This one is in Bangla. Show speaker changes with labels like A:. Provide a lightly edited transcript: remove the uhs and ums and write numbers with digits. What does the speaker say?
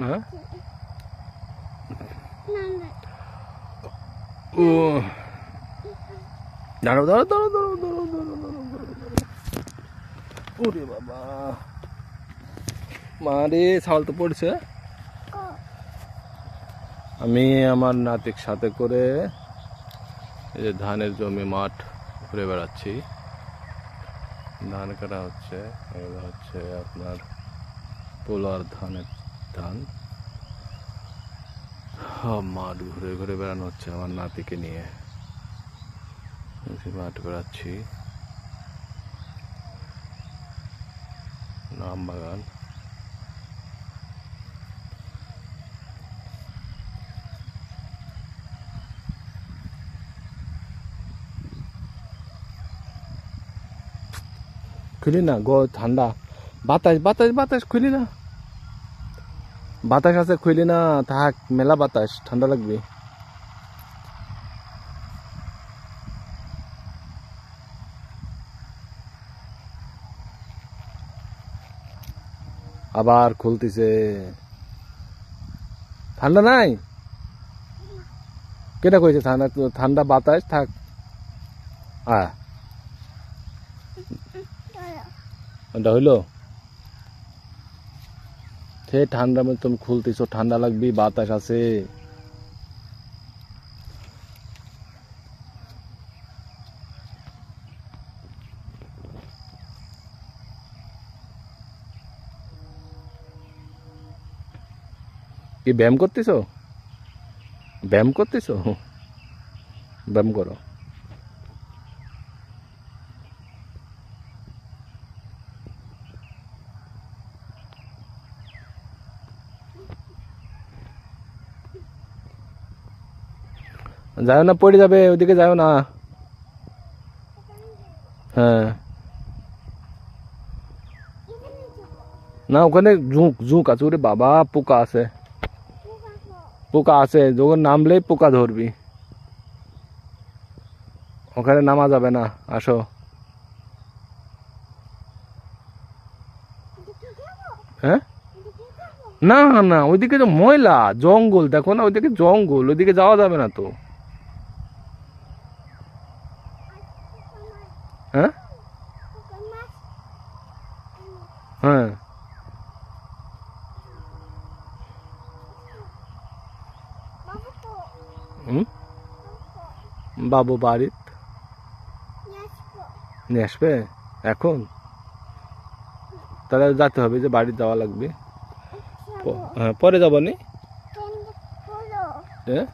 A: হ্যাঁ ও দাঁড়াও দাঁড়াও দাঁড়াও দাঁড়াও দাঁড়াও দাঁড়াও দাঁড়াও। ওরে বাবা মারে ছাল তো পড়ছে। আমি আমার নাতির সাথে করে এই যে ধানের জমি মাঠ ঘুরে বেড়াচ্ছি। ধান কাটা হচ্ছে, এগুলো হচ্ছে আপনার পোলার ধানের ধান। মাঠ ঘুরে ঘুরে বেড়ানো হচ্ছে আমার নাতিকে নিয়ে। মাঠ বেড়াচ্ছি, নাম বাগান। খুলি না গো, ঠান্ডা বাতাস বাতাস বাতাস, খুলি না, বাতাস আছে, খুলি না, থাক, মেলা বাতাস, ঠান্ডা লাগবে। আবার খুলতেছে, ঠান্ডা নাই, কেটা কইছে ঠান্ডা? ঠান্ডা বাতাস, থাক। এটা হইলো সে ঠান্ডার মধ্যে তুমি খুলতেছো, ঠান্ডা লাগবে, বাতাস আছে। কি ব্যায়াম করতেছো? ব্যায়াম করতেছো? ব্যায়াম করো। যাও না, পড়ে যাবে, ওইদিকে যাও না। হ্যাঁ না, ওখানে ঝুঁক ঝুঁক আছে, ওরে বাবা পোকা আছে, পোকা আছে, যখন নামলেই পোকা ধরবি, ওখানে নামা যাবে না, আসো। হ্যাঁ না না, ওইদিকে তো ময়লা জঙ্গল, দেখো না ওইদিকে জঙ্গল, ওইদিকে যাওয়া যাবে না তো। হ্যাঁ হ্যাঁ বাবু বাড়ি নিয়ে আসবে এখন? তাহলে যেতে হবে, যে বাড়ি যাওয়া লাগবে। হ্যাঁ পরে যাবো নি। হ্যাঁ